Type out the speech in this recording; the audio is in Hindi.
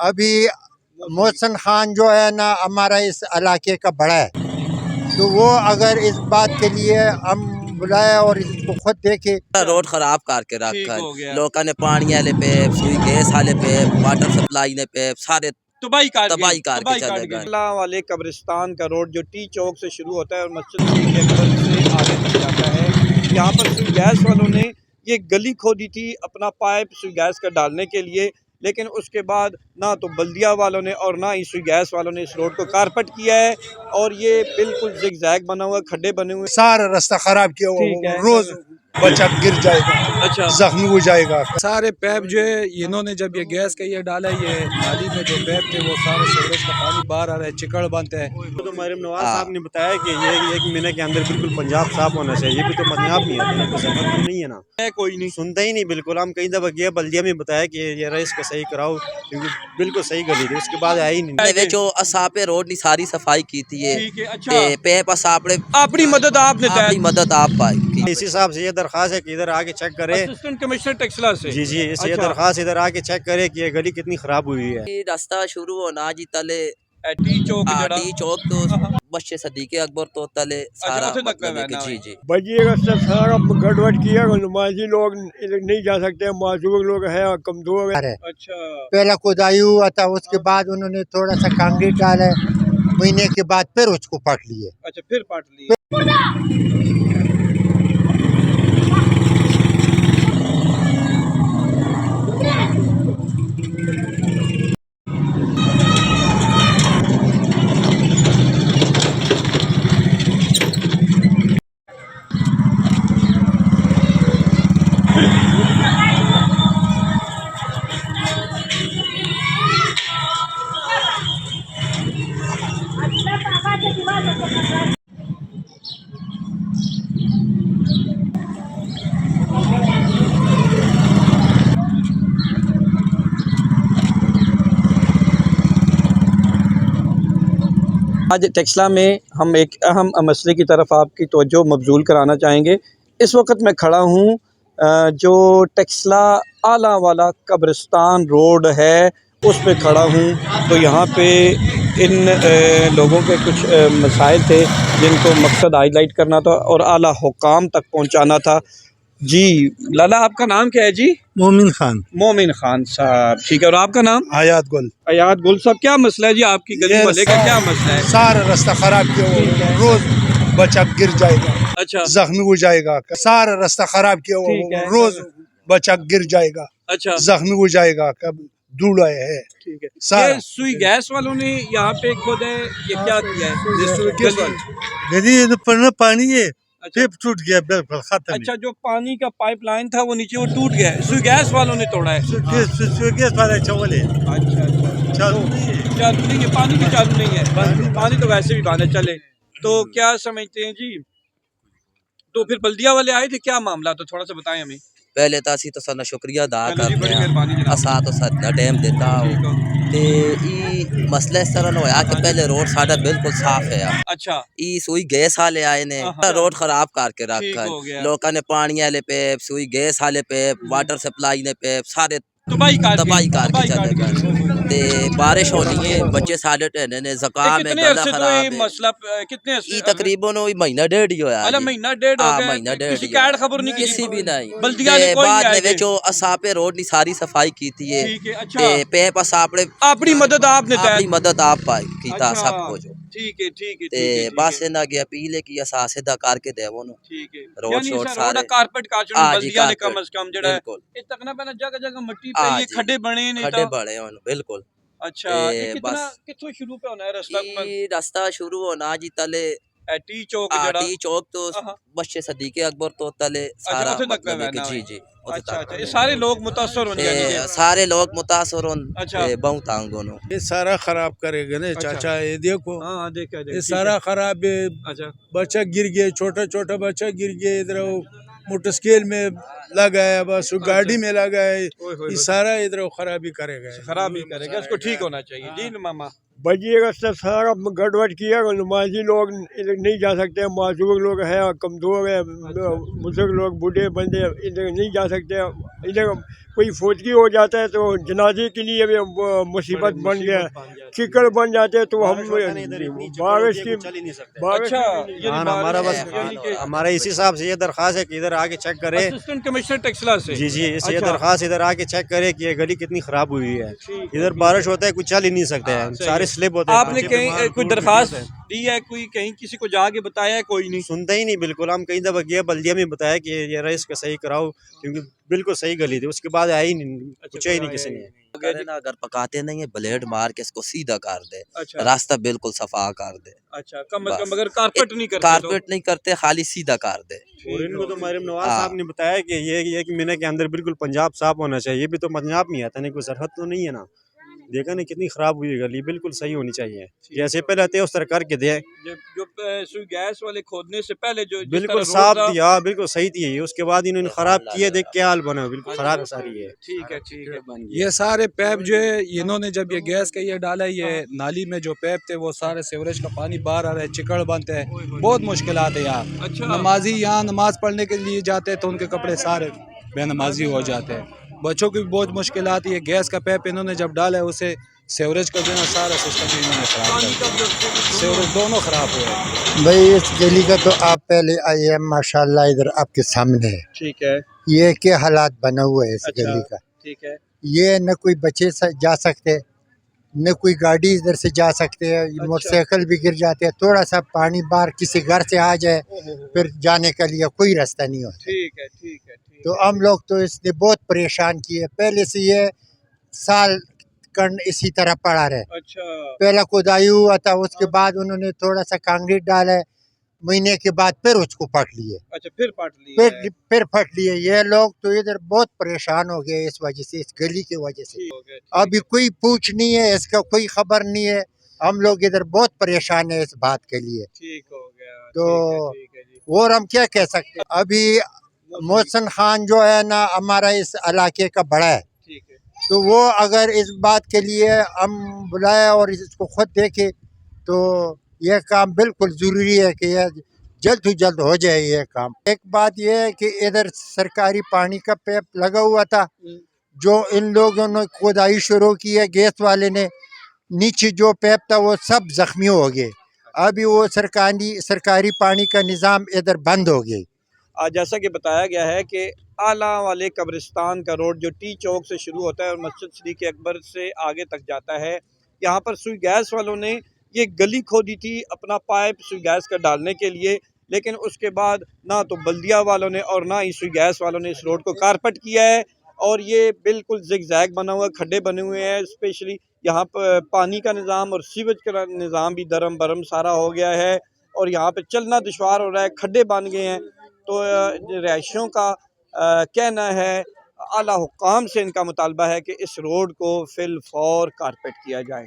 अभी मोहसिन खान जो है ना हमारा इस इलाके का बड़ा है, तो वो अगर इस बात के लिए हम बुलाए और इसको खुद देखे। रोड खराब करके रखा हो है, गया। लोगों ने पानी वाले पे, सुई गैस वाले पे, वाटर सप्लाई ने पे सारे तबाही तबाही करके चले गए। अल्लाह वाले कब्रिस्तान का रोड जो टी चौक से शुरू होता है और मस्जिद के अकबर से आगे तक जाता है, यहाँ पर सुई गैस वालों ने ये गली खोदी थी अपना पाइप सुई गैस का डालने के लिए, लेकिन उसके बाद ना तो बल्दिया वालों ने और ना ही सुई गैस वालों ने इस रोड को कारपेट किया है और ये बिल्कुल जिगजैग बना हुआ, खड्डे बने हुए। सारा रास्ता खराब किया हुआ, रोज बच्चा गिर जाएगा, अच्छा, जख्मी हो जाएगा। सारे पैप जो है इन्होंने जब ये गैस का ये डाला, ये नाली में जो पैप थे वो सारे सीवरेज का पानी बाहर आ रहा है, चिकड़ बनता है। तो मरीम नवाज साहब ने बताया कि ये 1 महीने के अंदर बिल्कुल पंजाब साफ होना चाहिए। भी तो पंजाब नहीं आता, तो सफर तो नहीं है ना, कोई नहीं सुनता ही नहीं बिल्कुल। हम कई दफा गए, बल्दिया में बताया कि ये रईस को सही कराओ क्योंकि बिल्कुल सही गली थी, उसके बाद आई नहीं। जो असापे रोड नी सारी सफाई की थी ये, ठीक है। अच्छा, पैप असापड़े अपनी मदद आपने अपनी मदद आप पाई। इसी हिसाब से ये दरख्वास्त है कि इधर आके चेक करे। असिस्टेंट कमिश्नर टेक्सला से जी जी, इससे ये अच्छा। दरख्वास्त इधर आके चेक करे कि ये गली कितनी खराब हुई है। रास्ता शुरू होना जी तले टी चौक टी चौक तो बच्चे सदीके अकबर तो तले सारा उसे तक मतलब है कि करना जी है। जी बजिए रास्ता सारा गड़बड़ किया, नमाजी लोग नहीं जा सकते, माजूर लोग हैं, कमजोर है। अच्छा, पहला खुदाई हुआ था, उसके बाद उन्होंने थोड़ा सा कांक्रीट डाला, महीने के बाद फिर उसको पट लिए। अच्छा, फिर पाट ली। आज टेक्सला में हम एक अहम मसले की तरफ आपकी तवज्जो मबजूल कराना चाहेंगे। इस वक्त मैं खड़ा हूँ जो टेक्सला आला वाला कब्रिस्तान रोड है उस पे खड़ा हूँ। तो यहाँ पे इन लोगों के कुछ मसाइल थे जिनको मकसद हाईलाइट करना था और आला हुकाम तक पहुँचाना था। जी लाला, आपका नाम क्या है जी? मोमिन खान। मोमिन खान साहब, ठीक है। और आपका नाम? आयात गुल। आयात गुल साहब, क्या मसला है जी आपकी गली वाले का, क्या मसला है? सारा रास्ता खराब किया हुआ, रोज बच्चा गिर जाएगा, अच्छा, जख्मी हो जाएगा। सारा रास्ता खराब किया ठीक हुआ, है। रोज बच्चा गिर जाएगा, अच्छा, जख्मी हो जाएगा। कब धूल है ठीक है। सारा। ये सुई गैस वालों ने यहाँ पे खुद है, ये क्या किया है? गली पानी है, अच्छा, टूट गया, बिल्कुल खत्म। अच्छा, जो पानी का पाइपलाइन था वो नीचे वो टूट गया है, सुई गैस वालों ने तोड़ा है। अच्छा, चालू नहीं है, पानी भी चालू नहीं है, पानी तो वैसे भी बंद है। चले, तो क्या समझते हैं जी? तो फिर बल्दिया वाले आए थे, क्या मामला तो थोड़ा सा बताएं हमें। पहले तो असी तो सर शुक्रिया अदा चलो जी, बड़ी करते मेहरबानी हैं, जनाब। असा तो सर टाइम देता हो ते ई मसला इस तरह होया कि पहले रोड साडा बिल्कुल साफ है। अच्छा, ई सुई गैस वाले आए ने रोड खराब करके ठीक रखा हो गया। है, लोगों ने पानी वाले पे, सुई गैस वाले पे, वाटर सप्लाई ने पे सारे तबाही करके चले गए। ते बारिश होनी है, बच्चे सारे टेने ने ज़ुकाम है, कितने गला अरसे तो खराब ये है। मसला कितने ई तकरीबन वही महीना डेढ़ ही होया अला जी। महीना डेढ़ हो गया, महीना डेढ़ किसी ही कैड होया। खबर नहीं किसी भी नहीं। बल्दिया ने कोई बाद नहीं में आए जो असापे रोड नी सारी सफाई की थी ये, ठीक है। अच्छा, ते पैप असापड़े अपनी मदद आपने अपनी मदद आप पाई कीता अच्छा, सब कुछ। ठीक है, ठीक है, ते ठीक है, बस ना गया अपील है कि असा सीधा करके देवो नु ठीक है। रोड यानी शोड सर रोड सारे कारपेट काचने हाँ जी, बल्दिया ने कम कारपेट, अज कम जड़ा बिल्कुल ये तकना पैना जगह जगह मिट्टी हाँ पे ये जी, खड्डे बने नहीं खड्डे तो बड़े होन बिल्कुल। अच्छा, ये ते कितना बस किथों शुरू पे होना है रास्ता? ई रास्ता शुरू होना जी तले टी चौक जड़ा। टी चौक तो हाँ, बच्चे सदीके अकबर तो तले अच्छा, सारा उथे तक मतलब है कि रहना जी है। जी उथे अच्छा, अच्छा, तक ये सारे लोग मुतासर होने यानी ते कि सारे लोग मुतासर होन अच्छा। बहुत आंगोनो ये सारा खराब करेगा ना अच्छा। चाचा, ये देखो हाँ, हाँ, देखा ये सारा खराब है। अच्छा, बच्चा गिर गया, छोटा छोटा बच्चा गिर गया, इधर मोटर स्केल में लगा है, बस वो गाड़ी में लगा है, ओए होए ये होए। सारा इधर खराबी करेगा। खराब ही करेगा, इसको ठीक होना चाहिए जी मामा। भाई ये रास्ता सारा गड़बड़ किया, नमाजी लोग इधर नहीं जा सकते, माजूर लोग हैं, कमज़ोर है, बुजुर्ग लोग, बूढ़े बंदे इधर नहीं जा सकते। इधर कोई फौजगी हो जाता है तो जनाजे के लिए भी मुसीबत बन गया, चिकड़ बन जाते हैं तो हम बारिश की अच्छा, हाँ ना, हमारा बस हमारा इसी हिसाब से ये दरख्वास्त है कि इधर आके चेक करे। असिस्टेंट कमिश्नर टेक्सला से जी जी, इस ये अच्छा। दरख्वास्त इधर आके चेक करे कि ये गली कितनी खराब हुई है। इधर बारिश होता है, कुछ चल ही नहीं सकते हैं, सारे स्लिप होते हैं। आपने बच्चे कहीं बीमार, कोई दूर दरखास्त गिरते हैं। दी है, कोई कहीं किसी को जाके बताया है? कोई नहीं सुनते ही नहीं बिल्कुल। हम कई दफा गए, बल्दिया में बताया कि ये रईस का सही कराओ, क्योंकि बिल्कुल सही गली थी। उसके बाद आया ही नहीं, पूछा ही नहीं किसी ने। अगर ना अगर पकाते नहीं है ब्लेड मार के इसको सीधा कर दे, अच्छा रास्ता बिल्कुल सफा कर दे। अच्छा, कम बस। कम अगर कारपेट नहीं करते कारपेट नहीं करते, खाली सीधा कर दे। और इनको तो मरीम नवाज हाँ। साहब ने बताया कि ये कि मीना के अंदर बिल्कुल पंजाब साफ होना चाहिए। ये भी तो पंजाब में आता नहीं, कोई सरहद तो नहीं है ना। देखा नहीं कितनी खराब हुई है गली, बिल्कुल सही होनी चाहिए। जैसे पहले थे उस तरह करके दे, जो सुई गैस वाले खोदने से पहले जो जिस बिल्कुल तरह साफ रोड था- दिया, बिल्कुल सही थी। उसके बाद इन्होंने खराब किए, देख क्या हाल बना, बिल्कुल खराब है सारी है। ठीक है ये सारे पैप जो है इन्होंने जब ये गैस का ये डाला, ये नाली में जो पैप थे वो सारे सीवरेज का पानी बाहर आ रहा है, चिकड़ बनते हैं, बहुत मुश्किलात है यहाँ। अच्छा। नमाजी यहाँ नमाज पढ़ने के लिए जाते हैं तो उनके कपड़े सारे बेनमाजी हो जाते हैं, बच्चों की भी बहुत मुश्किलात है। ये गैस का पैप इन्होंने जब डाला है उसे सीवरेज का जो है ना सारा सिस्टम इन्होंने खराब कर दिया, सीवरेज दोनों खराब हुए। भाई इस गली का तो आप पहले आइए, माशाल्लाह इधर आपके सामने है, ठीक है ये क्या हालात बना हुआ है इस अच्छा। गली का। ठीक है ये न कोई बच्चे जा सकते, न कोई गाड़ी इधर से जा सकते हैं, मोटरसाइकिल भी गिर जाते हैं। थोड़ा सा पानी बाहर किसी घर से आ जाए फिर जाने के लिए कोई रास्ता नहीं होता। ठीक है तो हम लोग तो इसने बहुत परेशान किए। पहले से ये साल कण इसी तरह पड़ा रहे। अच्छा पहला खुदाई हुआ था, उसके बाद उन्होंने थोड़ा सा कंक्रीट डाला है, महीने के बाद फिर उसको पट लिए, अच्छा, फिर पाट लिया है। फिर फट लिए। ये लोग तो इधर बहुत परेशान हो गए इस वजह से, इस गली की वजह से। ठीक हो गया, ठीक अभी कोई पूछ नहीं है, इसका कोई खबर नहीं है। हम लोग इधर बहुत परेशान है इस बात के लिए। ठीक हो गया। तो ठीक है जी। और हम क्या कह सकते हैं। अभी मोहसिन खान जो है ना, हमारा इस इलाके का बड़ा है, ठीक है तो वो अगर इस बात के लिए हम बुलाए और इसको खुद देखे तो यह काम बिल्कुल ज़रूरी है कि यह जल्द से जल्द हो जाए ये काम। एक बात यह है कि इधर सरकारी पानी का पैप लगा हुआ था, जो इन लोगों ने खुदाई शुरू की है, गैस वाले ने, नीचे जो पैप था वो सब जख्मी हो गए। अभी वो सरकारी पानी का निज़ाम इधर बंद हो गया। आज जैसा कि बताया गया है कि आला वाले कब्रिस्तान का रोड जो टी चौक से शुरू होता है और मस्जिद सिद्दीक़ अकबर से आगे तक जाता है, यहाँ पर सुई गैस वालों ने ये गली खोदी थी अपना पाइप सुई गैस का डालने के लिए, लेकिन उसके बाद ना तो बल्दिया वालों ने और ना ही सुई गैस वालों ने इस रोड को कारपेट किया है। और ये बिल्कुल जिगजैग बना हुआ, खड्डे बने हुए हैं। स्पेशली यहाँ पर पानी का निज़ाम और सीवेज का निज़ाम भी दरम बरम सारा हो गया है और यहाँ पे चलना दुश्वार हो रहा है, खड्डे बन गए हैं। तो रिहायशियों का कहना है, आला हुक्काम से इनका मुतालबा है कि इस रोड को फिल फौर कारपेट किया जाए।